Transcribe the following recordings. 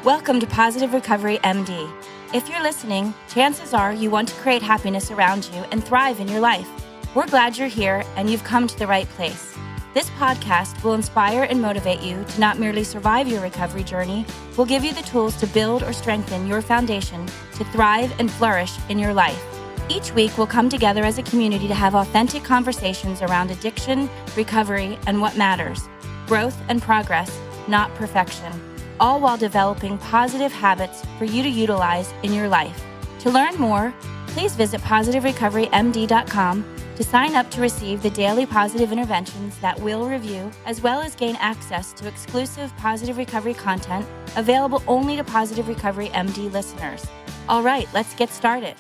Welcome to Positive Recovery MD. If you're listening, chances are you want to create happiness around you and thrive in your life. We're glad you're here and you've come to the right place. This podcast will inspire and motivate you to not merely survive your recovery journey, we'll give you the tools to build or strengthen your foundation to thrive and flourish in your life. Each week, we'll come together as a community to have authentic conversations around addiction, recovery, and what matters. Growth and progress, not perfection. All while developing positive habits for you to utilize in your life. To learn more, please visit positiverecoverymd.com to sign up to receive the daily positive interventions that we'll review, as well as gain access to exclusive Positive Recovery content available only to Positive Recovery MD listeners. All right, let's get started.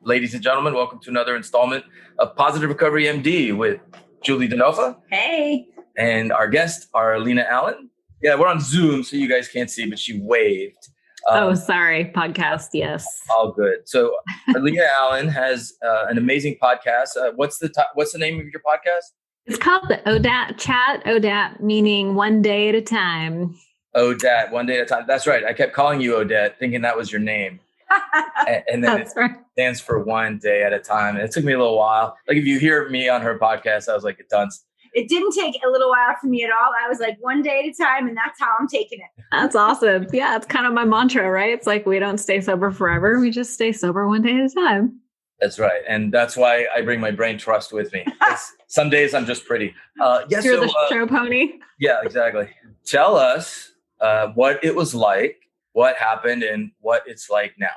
Ladies and gentlemen, welcome to another installment of Positive Recovery MD with Julie Denofa. Hey. And our guest, Arlina Allen. Yeah, we're on Zoom, so you guys can't see, but she waved. Sorry. Podcast, yes. All good. So Arlina Allen has an amazing podcast. What's the name of your podcast? It's called the ODAAT Chat. ODAAT meaning one day at a time. ODAAT, one day at a time. That's right. I kept calling you Odette, thinking that was your name. And then it stands for one day at a time. And it took me a little while. Like if you hear me on her podcast, I was like a dunce. It didn't take a little while for me at all. I was like one day at a time, and that's how I'm taking it. That's awesome. Yeah, it's kind of my mantra, right? It's like we don't stay sober forever. We just stay sober one day at a time. That's right. And that's why I bring my brain trust with me. Some days I'm just pretty. You're the show pony. Yeah, exactly. Tell us what it was like, what happened, and what it's like now.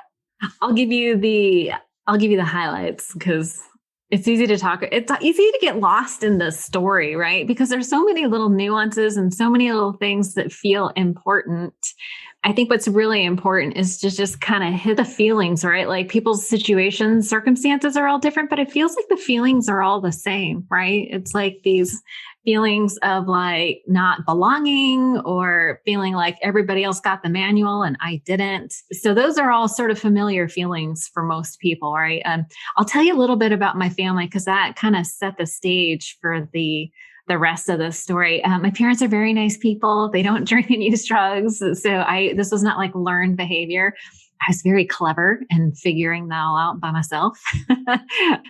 I'll give you the highlights because it's easy to talk. It's easy to get lost in the story, right? Because there's so many little nuances and so many little things that feel important. I think what's really important is to just kind of hit the feelings, right? Like people's situations, circumstances are all different, but it feels like the feelings are all the same, right? It's like these feelings of like not belonging or feeling like everybody else got the manual and I didn't. So those are all sort of familiar feelings for most people, right? I'll tell you a little bit about my family because that kind of set the stage for the rest of the story. My parents are very nice people. They don't drink and use drugs. So this was not like learned behavior. I was very clever in figuring that all out by myself.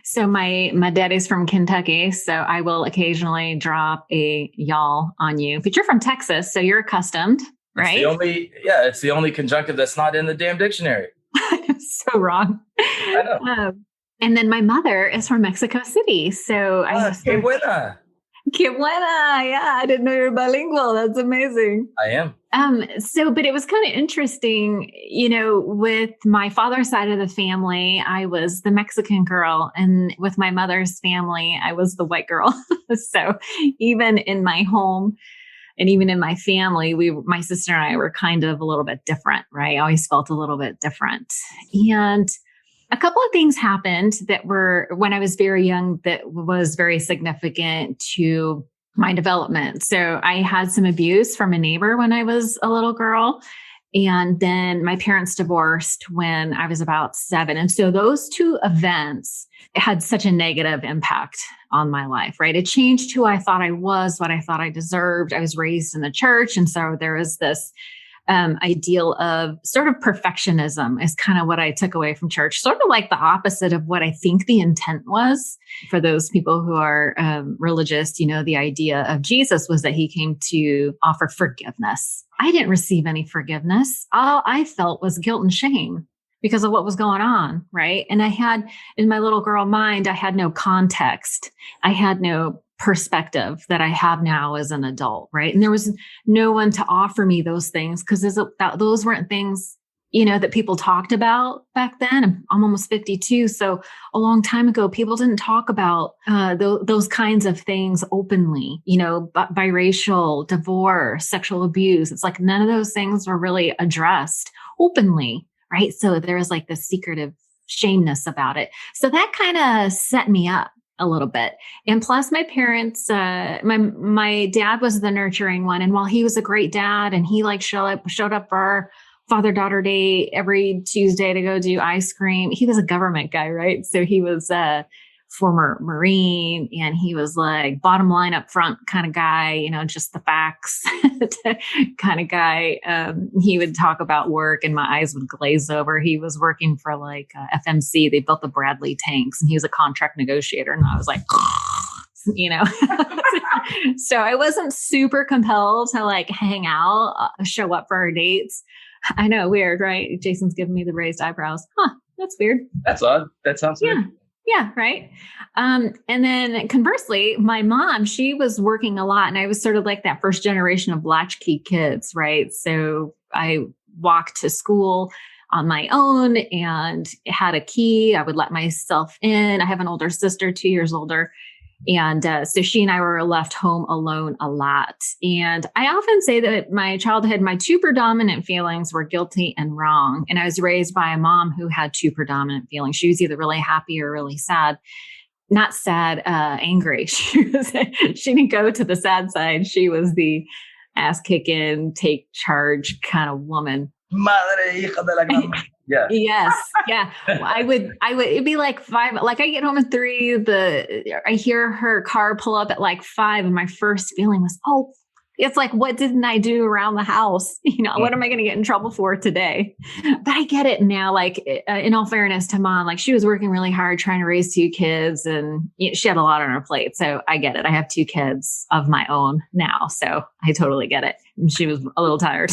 So my daddy's from Kentucky, so I will occasionally drop a y'all on you. But you're from Texas, so you're accustomed, right? It's the only conjunctive that's not in the damn dictionary. I'm so wrong. I know. And then my mother is from Mexico City, so Que buena. Que buena. Yeah, I didn't know you were bilingual. That's amazing. I am. But it was kind of interesting, with my father's side of the family, I was the Mexican girl, and with my mother's family, I was the white girl. So even in my home and even in my family, my sister and I were kind of a little bit different, right? I always felt a little bit different. And a couple of things happened that were when I was very young that was very significant to my development. So I had some abuse from a neighbor when I was a little girl. And then my parents divorced when I was about 7. And so those two events had such a negative impact on my life, right? It changed who I thought I was, what I thought I deserved. I was raised in the church. And so there was this ideal of sort of perfectionism is kind of what I took away from church, sort of like the opposite of what I think the intent was for those people who are religious. The idea of Jesus was that he came to offer forgiveness. I didn't receive any forgiveness. All I felt was guilt and shame because of what was going on, right? And I had, in my little girl mind, I had no context. I had no perspective that I have now as an adult, right? And there was no one to offer me those things because those weren't things, that people talked about back then. I'm almost 52. So a long time ago, people didn't talk about those kinds of things openly, biracial, divorce, sexual abuse. It's like none of those things were really addressed openly, right? So there was like this secretive shameness about it. So that kind of set me up a little bit. And plus my parents, my dad was the nurturing one. And while he was a great dad and he showed up for our father-daughter day every Tuesday to go do ice cream, he was a government guy, right? So he was former Marine, and he was like bottom line up front kind of guy, you know, just the facts kind of guy. He would talk about work and my eyes would glaze over. He was working for like FMC. They built the Bradley tanks and he was a contract negotiator. And I was like, you know, so I wasn't super compelled to like hang out, show up for our dates. I know, weird, right? Jason's giving me the raised eyebrows. Huh, that's weird. That's odd. That sounds weird. Yeah, right. And then conversely, my mom, she was working a lot and I was sort of like that first generation of latchkey kids, right? So I walked to school on my own and had a key. I would let myself in. I have an older sister, 2 years older. And so she and I were left home alone a lot. And I often say that my childhood, my two predominant feelings were guilty and wrong. And I was raised by a mom who had two predominant feelings. She was either really happy or really sad. Not sad, angry. She didn't go to the sad side. She was the ass kicking, take charge kind of woman. Madre hija de la gran. Yeah. Yes. Yeah. I would, it'd be like 5, like I get home at 3, I hear her car pull up at like 5. And my first feeling was, oh, it's like, what didn't I do around the house? You know, what am I going to get in trouble for today? But I get it now. Like in all fairness to mom, like she was working really hard trying to raise 2 kids and she had a lot on her plate. So I get it. I have 2 kids of my own now. So I totally get it. She was a little tired.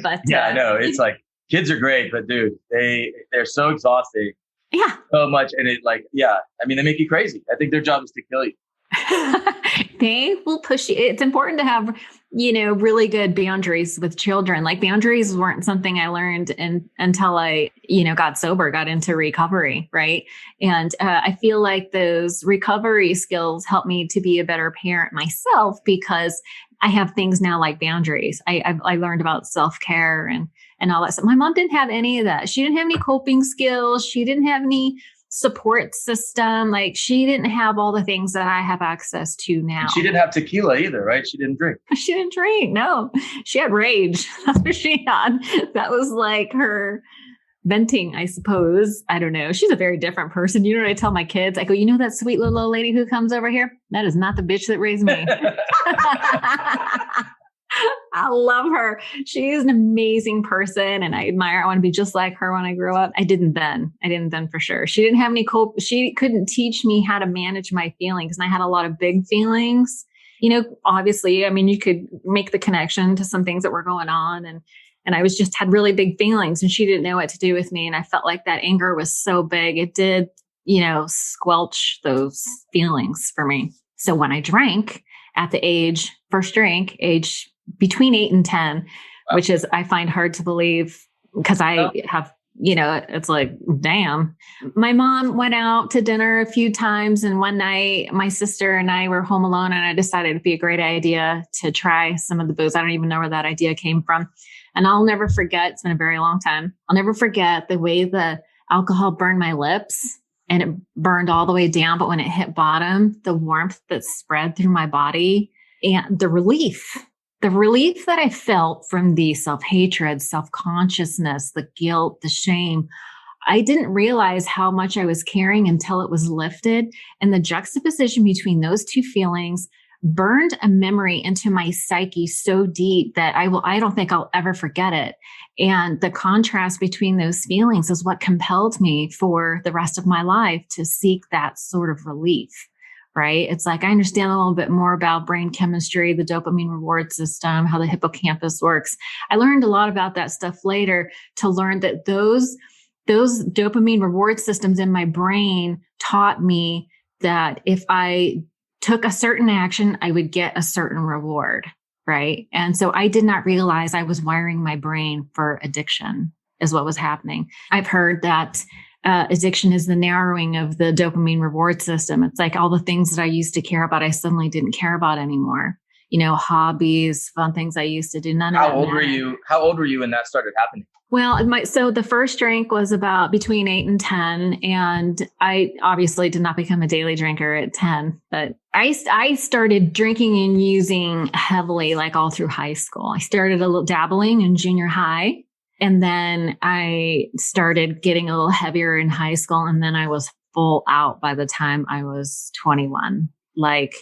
But yeah, I know. It's like kids are great, but dude, they're so exhausting. Yeah. So much. And it like, yeah, I mean, they make you crazy. I think their job is to kill you. They will push you. It's important to have, you know, really good boundaries with children. Like boundaries weren't something I learned until I, you know, got sober, got into recovery. Right. And I feel like those recovery skills helped me to be a better parent myself because I have things now like boundaries. I learned about self-care and all that stuff. My mom didn't have any of that. She didn't have any coping skills. She didn't have any support system. Like she didn't have all the things that I have access to now. And she didn't have tequila either, right? She didn't drink. She didn't drink. No, she had rage. That's what she had. That was like her venting, I suppose. I don't know. She's a very different person. You know what I tell my kids? I go, you know that sweet little old lady who comes over here? That is not the bitch that raised me. I love her. She's an amazing person and I admire her. I want to be just like her when I grow up. I didn't then for sure. She didn't have any she couldn't teach me how to manage my feelings. And I had a lot of big feelings, you know, obviously, I mean, you could make the connection to some things that were going on and I was just had really big feelings and she didn't know what to do with me. And I felt like that anger was so big. It did, you know, squelch those feelings for me. So when I drank at the first drink, age between 8 and 10, which is, I find hard to believe because I have, you know, it's like, damn. My mom went out to dinner a few times. And one night my sister and I were home alone and I decided it'd be a great idea to try some of the booze. I don't even know where that idea came from. And I'll never forget, it's been a very long time. I'll never forget the way the alcohol burned my lips and it burned all the way down. But when it hit bottom, the warmth that spread through my body and the relief that I felt from the self-hatred, self-consciousness, the guilt, the shame, I didn't realize how much I was carrying until it was lifted. And the juxtaposition between those two feelings burned a memory into my psyche so deep that I don't think I'll ever forget it. And the contrast between those feelings is what compelled me for the rest of my life to seek that sort of relief. Right? It's like I understand a little bit more about brain chemistry, the dopamine reward system, how the hippocampus works. I learned a lot about that stuff later to learn that those dopamine reward systems in my brain taught me that if I took a certain action, I would get a certain reward. Right? And so I did not realize I was wiring my brain for addiction is what was happening. I've heard that addiction is the narrowing of the dopamine reward system. It's like all the things that I used to care about, I suddenly didn't care about anymore. You know, hobbies, fun things I used to do. None of that. How old were you when that started happening? Well, so the first drink was about between 8 and 10. And I obviously did not become a daily drinker at 10, but I started drinking and using heavily like all through high school. I started a little dabbling in junior high. And then I started getting a little heavier in high school. And then I was full out by the time I was 21. Like,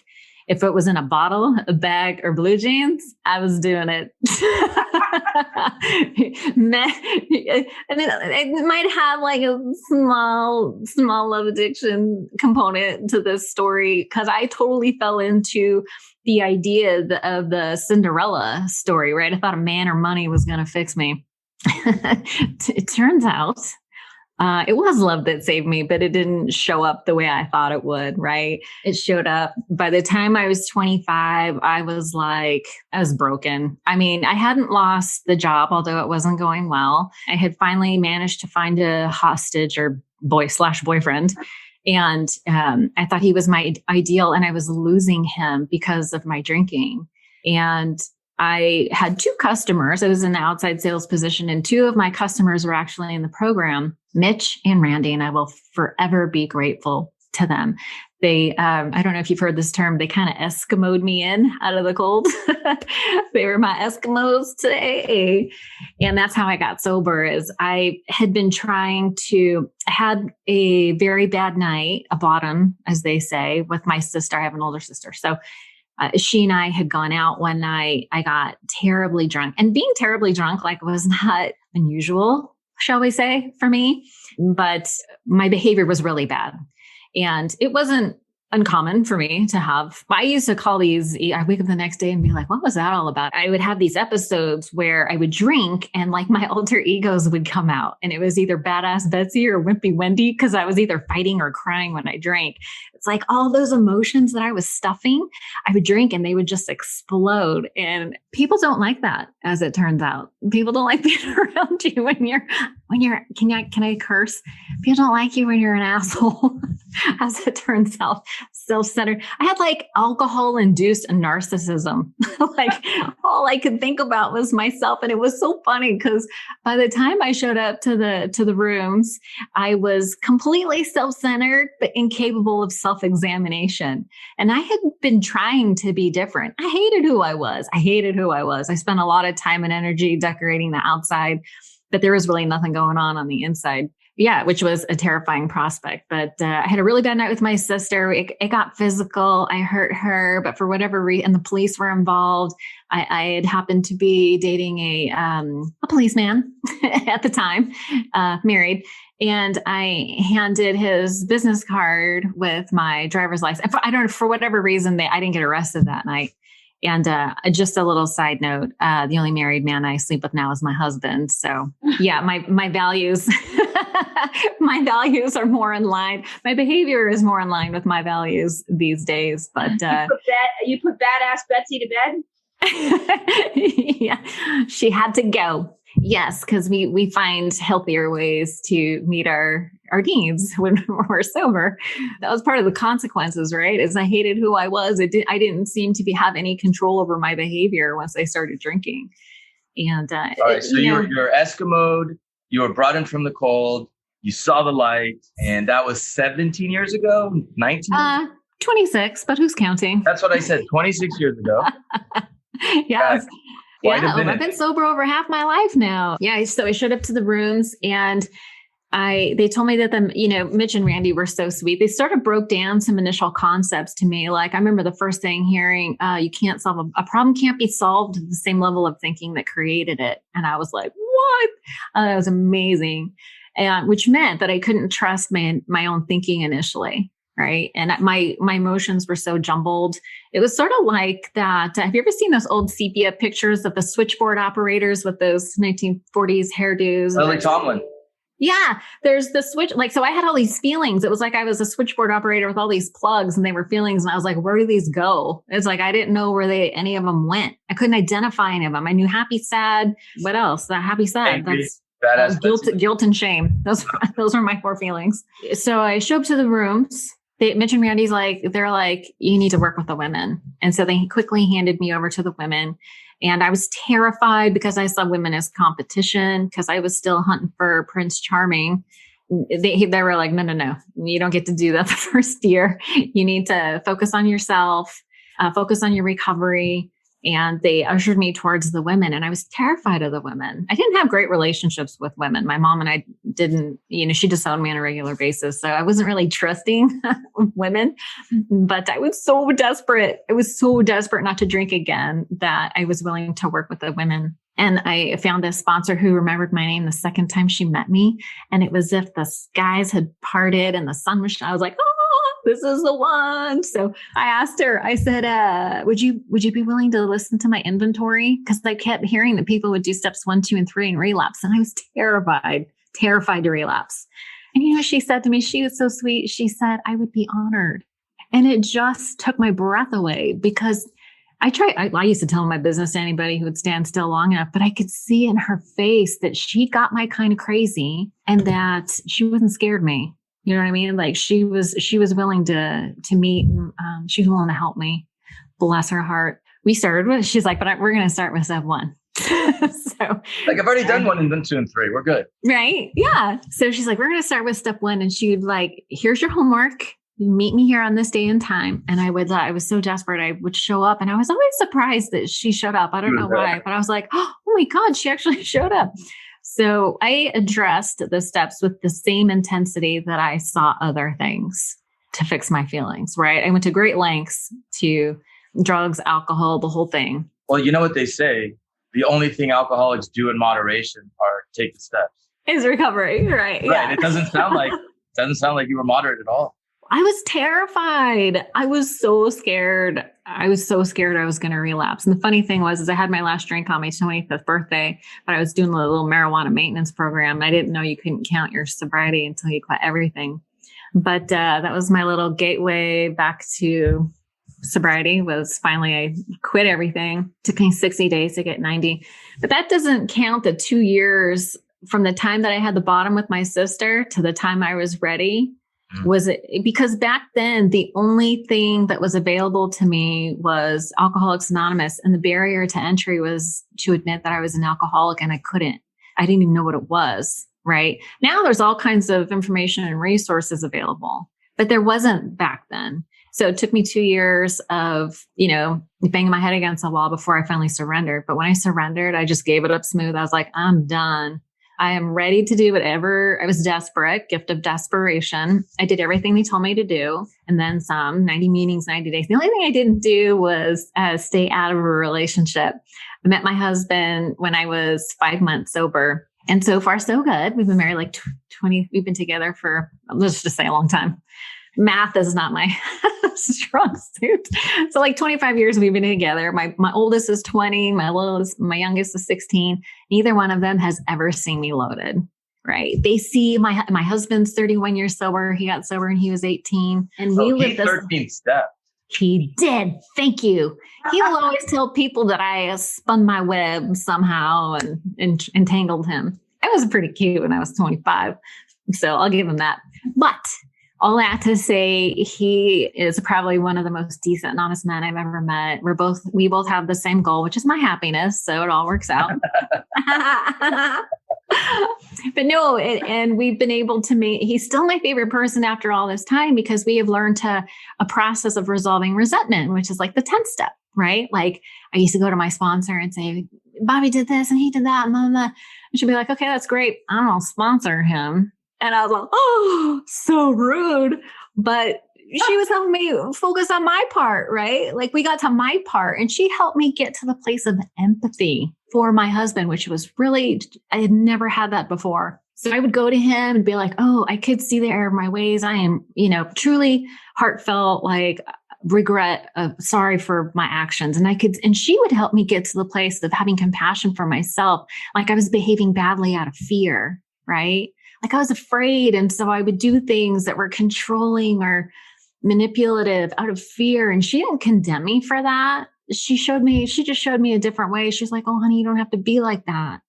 if it was in a bottle, a bag, or blue jeans, I was doing it. And it might have like a small love addiction component to this story, because I totally fell into the idea of the Cinderella story, right? I thought a man or money was going to fix me. It turns out it was love that saved me, but it didn't show up the way I thought it would, right? It showed up by the time I was 25, I was broken. I mean, I hadn't lost the job, although it wasn't going well. I had finally managed to find a hostage or boyfriend. And I thought he was my ideal, and I was losing him because of my drinking. And I had 2 customers. I was in the outside sales position, and 2 of my customers were actually in the program, Mitch and Randy, and I will forever be grateful to them. They, I don't know if you've heard this term, they kind of Eskimoed me in out of the cold. They were my Eskimos to AA. And that's how I got sober. Is I had been I had a very bad night, a bottom, as they say, with my sister. I have an older sister. So she and I had gone out one night. I got terribly drunk, and being terribly drunk, was not unusual, shall we say, for me, but my behavior was really bad. And it wasn't uncommon for me to have, I used to call these, I wake up the next day and be like, what was that all about? I would have these episodes where I would drink and my alter egos would come out, and it was either badass Betsy or wimpy Wendy, because I was either fighting or crying when I drank. It's like all those emotions that I was stuffing, I would drink and they would just explode. And people don't like that, as it turns out. People don't like being around you when you're, can I curse? People don't like you when you're an asshole, as it turns out. Self-centered. I had alcohol-induced narcissism. All I could think about was myself. And it was so funny, because by the time I showed up to the rooms, I was completely self-centered, but incapable of self-examination. And I had been trying to be different. I hated who I was. I spent a lot of time and energy decorating the outside, but there was really nothing going on the inside. Yeah, which was a terrifying prospect. But I had a really bad night with my sister. It got physical. I hurt her, but for whatever reason, and the police were involved. I had happened to be dating a policeman at the time, married. And I handed his business card with my driver's license. I don't know, for whatever reason, I didn't get arrested that night. And just a little side note, the only married man I sleep with now is my husband. So yeah, my values, my values are more in line. My behavior is more in line with my values these days. But you put badass Betsy to bed? Yeah, she had to go. Yes, because we find healthier ways to meet our needs when we're sober. That was part of the consequences, right? Is I hated who I was. I didn't seem to have any control over my behavior once I started drinking. And all right, so you're Eskimoed. You were brought in from the cold. You saw the light, and that was 17 years ago, 19. 26, but who's counting? That's what I said. 26 years ago. Yes. Yeah, I've been sober over half my life now. Yeah, so I showed up to the rooms, and they told me that Mitch and Randy were so sweet. They sort of broke down some initial concepts to me. I remember the first thing hearing, you can't solve a problem can't be solved at the same level of thinking that created it. And I was like, what? That was amazing. And which meant that I couldn't trust my own thinking initially. Right. And my emotions were so jumbled. It was sort of like that. Have you ever seen those old sepia pictures of the switchboard operators with those 1940s hairdos? Lily Tomlin. Yeah. There's the switch. So I had all these feelings. It was like I was a switchboard operator with all these plugs, and they were feelings. And I was like, where do these go? It's like, I didn't know where any of them went. I couldn't identify any of them. I knew happy, sad. What else? Happy, sad. Angry. That's guilt and shame. Those were my 4 feelings. So I show up to the rooms. Mitch and Randy's they're like, you need to work with the women. And so they quickly handed me over to the women. And I was terrified because I saw women as competition, because I was still hunting for Prince Charming. They were like, no, you don't get to do that the first year. You need to focus on yourself, focus on your recovery. And they ushered me towards the women, and I was terrified of the women. I didn't have great relationships with women. My mom and I didn't, she disowned me on a regular basis. So I wasn't really trusting women, but I was so desperate. I was so desperate not to drink again that I was willing to work with the women. And I found a sponsor who remembered my name the second time she met me. And it was as if the skies had parted and the sun was shining. I was like, oh, this is the one. So I asked her, I said, would you be willing to listen to my inventory? Because I kept hearing that people would do steps 1, 2, and 3 and relapse. And I was terrified to relapse. And she said to me, she was so sweet. She said, I would be honored. And it just took my breath away, because I used to tell my business to anybody who would stand still long enough, but I could see in her face that she got my kind of crazy and that she wasn't scared of me. You know what I mean? Like she was willing to meet. She was willing to help me. Bless her heart. We started with, she's like, but we're going to start with step 1. So like, I've already done 1 and then 2 and 3. We're good. Right. Yeah. So she's like, we're going to start with step 1. And she'd like, here's your homework. Meet me here on this day and time. And I was so desperate. I would show up, and I was always surprised that she showed up. I don't know why, but I was like, oh my God, she actually showed up. So I addressed the steps with the same intensity that I saw other things to fix my feelings, right? I went to great lengths to drugs, alcohol, the whole thing. Well, you know what they say, the only thing alcoholics do in moderation are take the steps. Is recovery, right? Right. It doesn't sound like you were moderate at all. I was terrified. I was so scared. I was going to relapse. And the funny thing was, I had my last drink on my 25th birthday, but I was doing a little marijuana maintenance program. I didn't know you couldn't count your sobriety until you quit everything. But that was my little gateway back to sobriety. Was finally, I quit everything. It took me 60 days to get 90. But that doesn't count the 2 years from the time that I had the bottom with my sister to the time I was ready. Was it because back then the only thing that was available to me was Alcoholics Anonymous, and the barrier to entry was to admit that I was an alcoholic, and I didn't even know what it was. Right now, there's all kinds of information and resources available, but there wasn't back then. So it took me 2 years of, banging my head against the wall before I finally surrendered. But when I surrendered, I just gave it up smooth. I was like, I'm done. I am ready to do whatever. I was desperate, gift of desperation. I did everything they told me to do, and then some. 90 meetings, 90 days. The only thing I didn't do was stay out of a relationship. I met my husband when I was 5 months sober. And so far, so good. We've been married like 20. We've been together for, let's just say, a long time. Math is not my strong suit. So like 25 years we've been together. My oldest is 20. My youngest is 16. Neither one of them has ever seen me loaded, right? They see my husband's 31 years sober. He got sober when he was 18. And we lived this 13 steps. He did. Thank you. He will always tell people that I spun my web somehow and entangled him. I was pretty cute when I was 25. So I'll give him that. But all that to say, he is probably one of the most decent and honest men I've ever met. We both have the same goal, which is my happiness. So it all works out. But no, and we've been able to he's still my favorite person after all this time, because we have learned a process of resolving resentment, which is like the 10th step, right? Like I used to go to my sponsor and say, Bobby did this and he did that. And she'd be like, okay, that's great. I don't sponsor him. And I was like, oh, so rude. But she was helping me focus on my part, right? Like we got to my part, and she helped me get to the place of empathy for my husband, which was really, I had never had that before. So I would go to him and be like, oh, I could see the error of my ways. I am, truly heartfelt, like regret, sorry for my actions. And she would help me get to the place of having compassion for myself. Like I was behaving badly out of fear, right? Like I was afraid. And so I would do things that were controlling or manipulative out of fear. And she didn't condemn me for that. She just showed me a different way. She's like, oh, honey, you don't have to be like that.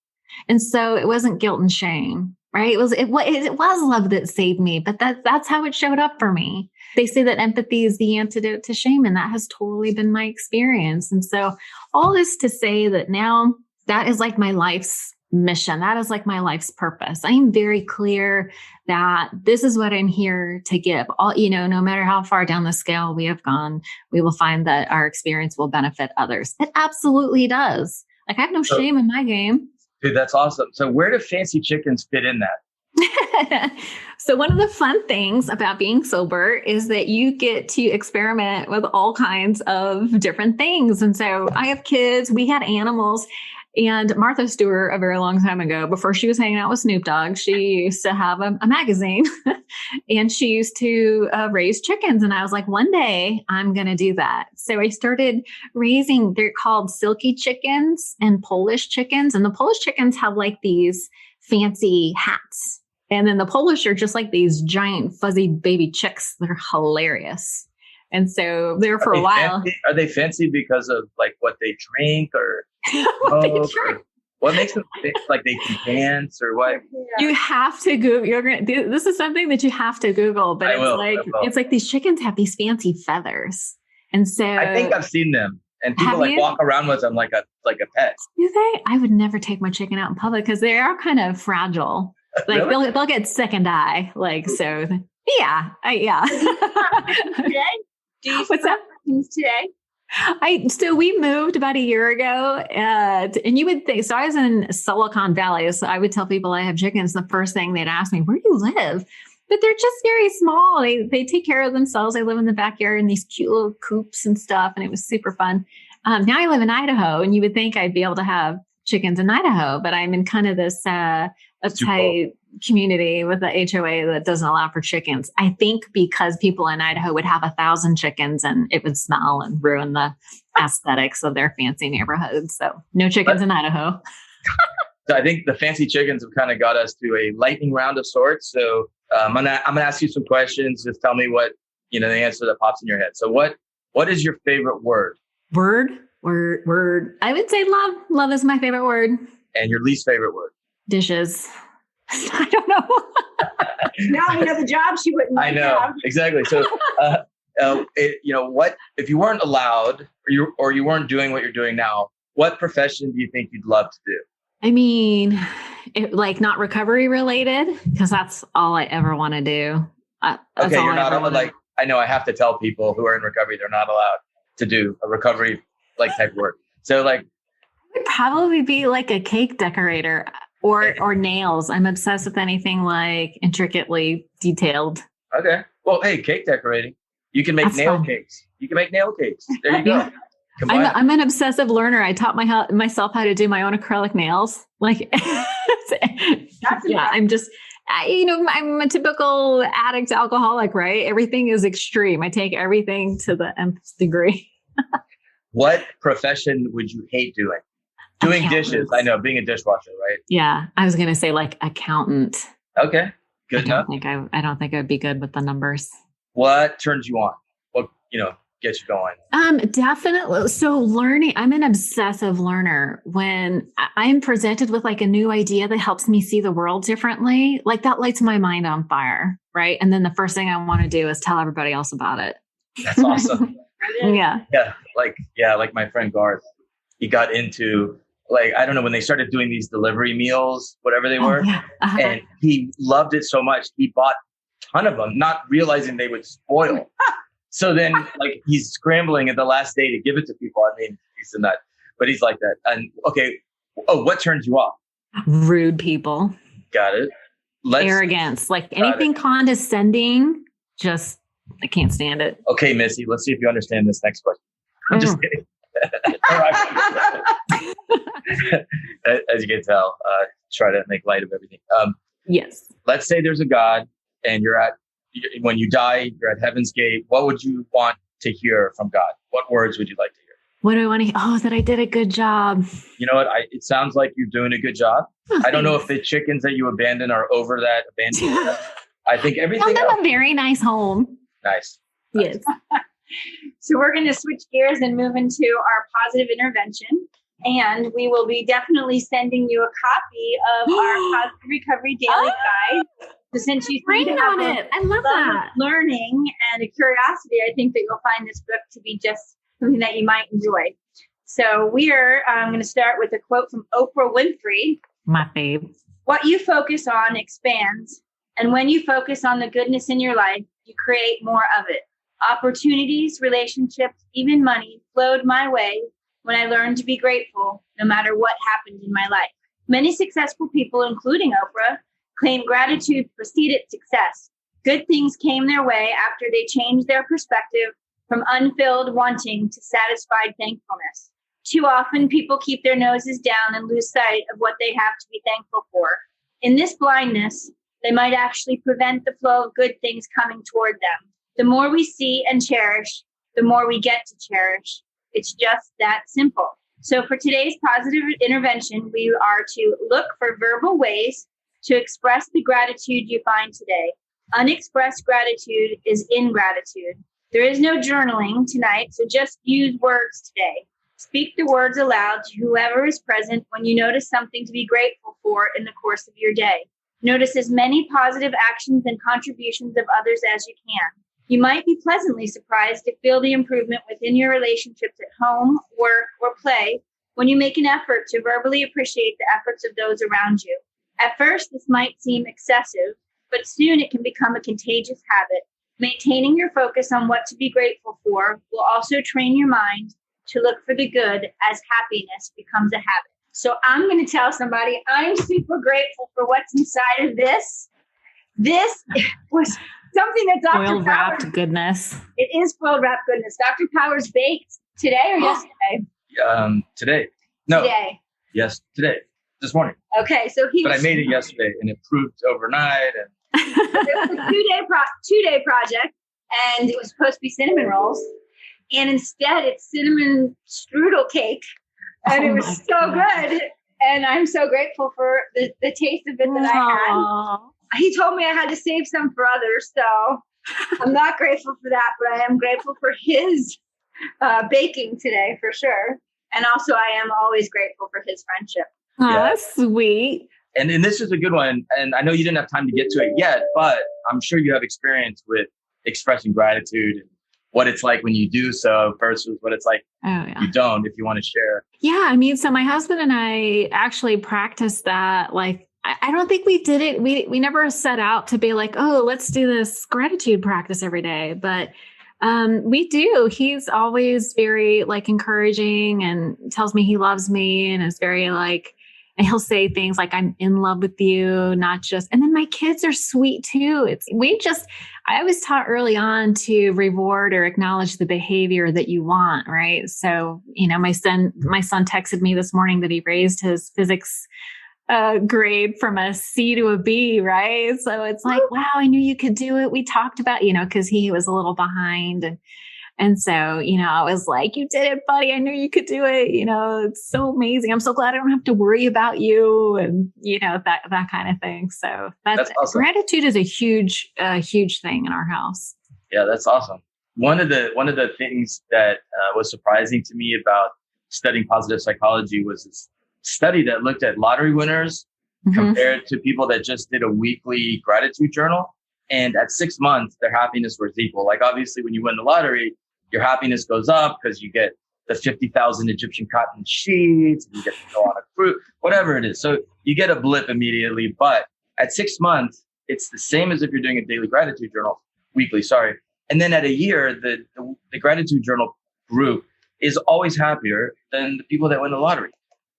And so it wasn't guilt and shame, right? It was love that saved me, but that's how it showed up for me. They say that empathy is the antidote to shame. And that has totally been my experience. And so all this to say that now that is like my life's mission. That is like my life's purpose. I am very clear that this is what I'm here to give. No matter how far down the scale we have gone, we will find that our experience will benefit others. It absolutely does. Like I have no shame in my game. Dude, that's awesome. So where do fancy chickens fit in that? So one of the fun things about being sober is that you get to experiment with all kinds of different things. And so I have kids, we had animals, and Martha Stewart, a very long time ago, before she was hanging out with Snoop Dogg, she used to have a magazine and she used to raise chickens. And I was like, one day I'm going to do that. So I started raising, they're called silky chickens and Polish chickens. And the Polish chickens have like these fancy hats. And then the Polish are just like these giant fuzzy baby chicks. They're hilarious. And so there for a while. Fancy? Are they fancy because of like what they drink or what makes them like they can dance or what? You have to Google. This is something that you have to Google, but it's like these chickens have these fancy feathers. And so I think I've seen them. And people walk around with them like a pet. Do they? I would never take my chicken out in public because they are kind of fragile. Like really? they'll get sick and die. Like so. Yeah. Today? Do you What's that? Today? So we moved about a year ago, and you would think, so I was in Silicon Valley, so I would tell people I have chickens. The first thing they'd ask me, where do you live? But they're just very small. They take care of themselves. They live in the backyard in these cute little coops and stuff, and it was super fun. Now I live in Idaho, and you would think I'd be able to have chickens in Idaho, but I'm in kind of this uptight community with the HOA that doesn't allow for chickens. I think because people in Idaho would have 1,000 chickens and it would smell and ruin the aesthetics of their fancy neighborhoods. So no chickens in Idaho. So I think the fancy chickens have kind of got us to a lightning round of sorts. So I'm gonna ask you some questions. Just tell me what the answer that pops in your head. So what is your favorite word? Word. I would say love. Love is my favorite word. And your least favorite word? Dishes. I don't know. Now we know the job she wouldn't. I know have. Exactly. So, what if you weren't allowed, or you weren't doing what you're doing now? What profession do you think you'd love to do? I mean, not recovery related, because that's all I ever want to do. Okay, you're not allowed. I know I have to tell people who are in recovery they're not allowed to do a recovery type work. So I would probably be like a cake decorator. Or nails. I'm obsessed with anything like intricately detailed. Okay. Well, hey, cake decorating. You can make nail cakes. You can make nail cakes. There you go. I'm an obsessive learner. I taught myself how to do my own acrylic nails. I'm a typical addict alcoholic, right? Everything is extreme. I take everything to the nth degree. What profession would you hate doing? Doing dishes. I know, being a dishwasher, right? Yeah. I was going to say accountant. Okay. Good enough. I don't think I'd be good with the numbers. What turns you on? What, gets you going? Definitely. So learning, I'm an obsessive learner. When I'm presented with a new idea that helps me see the world differently, that lights my mind on fire. Right. And then the first thing I want to do is tell everybody else about it. That's awesome. Yeah. Yeah. Like my friend Garth, he got into I don't know, when they started doing these delivery meals, whatever they were, and he loved it so much. He bought a ton of them, not realizing they would spoil. So then he's scrambling at the last day to give it to people. I mean, he's a nut, but he's like that. And okay. Oh, what turns you off? Rude people. Got it. Arrogance, anything condescending. Just, I can't stand it. Okay, Missy, let's see if you understand this next question. I'm just kidding. As you can tell, try to make light of everything. Yes. Let's say there's a God and when you die, you're at Heaven's Gate. What would you want to hear from God? What words would you like to hear? What do I want to hear? Oh, that I did a good job. You know what? It sounds like you're doing a good job. I don't know if the chickens that you abandoned are over that abandonment. I think everything else. A very nice home. Nice. Yes. So we're going to switch gears and move into our positive intervention. And we will be definitely sending you a copy of our Positive Recovery Daily Guide. So since you seem to have I love that. Learning and a curiosity, I think that you'll find this book to be just something that you might enjoy. So we are going to start with a quote from Oprah Winfrey. My fave. What you focus on expands. And when you focus on the goodness in your life, you create more of it. Opportunities, relationships, even money flowed my way when I learned to be grateful no matter what happened in my life. Many successful people, including Oprah, claim gratitude preceded success. Good things came their way after they changed their perspective from unfilled wanting to satisfied thankfulness. Too often, people keep their noses down and lose sight of what they have to be thankful for. In this blindness, they might actually prevent the flow of good things coming toward them. The more we see and cherish, the more we get to cherish. It's just that simple. So for today's positive intervention, we are to look for verbal ways to express the gratitude you find today. Unexpressed gratitude is ingratitude. There is no journaling tonight, so just use words today. Speak the words aloud to whoever is present when you notice something to be grateful for in the course of your day. Notice as many positive actions and contributions of others as you can. You might be pleasantly surprised to feel the improvement within your relationships at home, work, or play when you make an effort to verbally appreciate the efforts of those around you. At first, this might seem excessive, but soon it can become a contagious habit. Maintaining your focus on what to be grateful for will also train your mind to look for the good as happiness becomes a habit. So I'm going to tell somebody I'm super grateful for what's inside of this. This was something that Dr. Foil wrapped goodness. It is foil wrapped goodness. Dr. Powers baked today or yesterday? Today. No. Today. Yes, today. This morning. Okay, so But I made it yesterday and it proved overnight. And it was a two-day project, and it was supposed to be cinnamon rolls, and instead it's cinnamon strudel cake, and it was so good. And I'm so grateful for the taste of it that I had. He told me I had to save some for others, so I'm not grateful for that, but I am grateful for his baking today for sure. And also I am always grateful for his friendship. Oh, that's sweet. And this is a good one. And I know you didn't have time to get to it yet, but I'm sure you have experience with expressing gratitude and what it's like when you do so versus what it's like you don't, if you want to share. Yeah. I mean, so my husband and I actually practiced that. Like, I don't think we did it. We never set out to be like, oh, let's do this gratitude practice every day. But we do. He's always very like encouraging and tells me he loves me and is very like, and he'll say things like, I'm in love with you, not just, and then my kids are sweet too. I was taught early on to reward or acknowledge the behavior that you want. Right. So, my son texted me this morning that he raised his physics grade from a C to a B, right? So it's like, wow, I knew you could do it. We talked about, because he was a little behind. And so, I was like, you did it, buddy. I knew you could do it. It's so amazing. I'm so glad I don't have to worry about you and, that kind of thing. So that's awesome. Gratitude is a huge thing in our house. Yeah, that's awesome. One of the things that was surprising to me about studying positive psychology was this study that looked at lottery winners compared to people that just did a weekly gratitude journal. And at 6 months, their happiness was equal. Like obviously when you win the lottery, your happiness goes up because you get the 50,000 Egyptian cotton sheets, you get to go on a cruise, whatever it is. So you get a blip immediately. But at 6 months, it's the same as if you're doing a daily gratitude journal, weekly, sorry. And then at a year, the gratitude journal group is always happier than the people that win the lottery.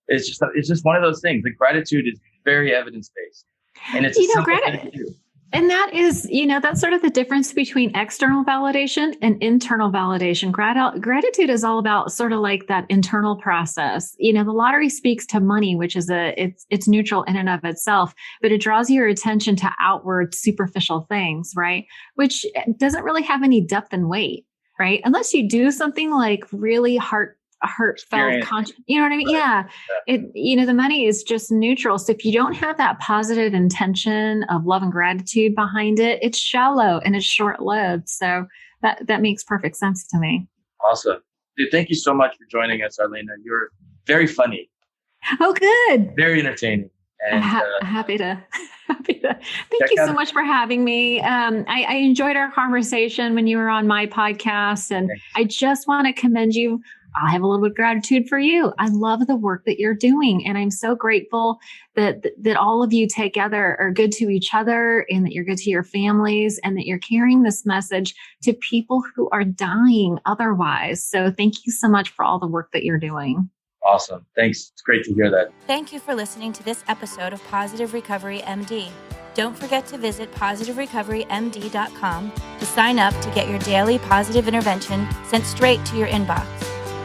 It's just one of those things. Like gratitude is very evidence-based. And it's a simple thing to do. And that is, that's sort of the difference between external validation and internal validation. Gratitude is all about sort of like that internal process. The lottery speaks to money, which is it's neutral in and of itself, but it draws your attention to outward superficial things, right? Which doesn't really have any depth and weight, right? Unless you do something like really heartfelt, you know what I mean? Yeah. The money is just neutral. So if you don't have that positive intention of love and gratitude behind it, it's shallow and it's short-lived. So that makes perfect sense to me. Awesome. Dude, thank you so much for joining us, Arlina. You're very funny. Oh, good. Very entertaining. And happy to. Thank you so much for having me. I enjoyed our conversation when you were on my podcast, and I just want to commend you I have a little bit of gratitude for you. I love the work that you're doing. And I'm so grateful that all of you together are good to each other and that you're good to your families and that you're carrying this message to people who are dying otherwise. So thank you so much for all the work that you're doing. Awesome. Thanks. It's great to hear that. Thank you for listening to this episode of Positive Recovery MD. Don't forget to visit positiverecoverymd.com to sign up to get your daily positive intervention sent straight to your inbox.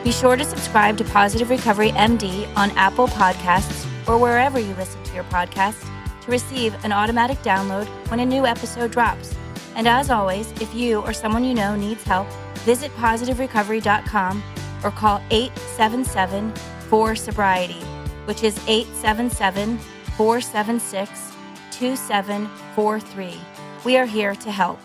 Be sure to subscribe to Positive Recovery MD on Apple Podcasts or wherever you listen to your podcast to receive an automatic download when a new episode drops. And as always, if you or someone you know needs help, visit positiverecovery.com or call 877-4-SOBRIETY, which is 877-476-2743. We are here to help.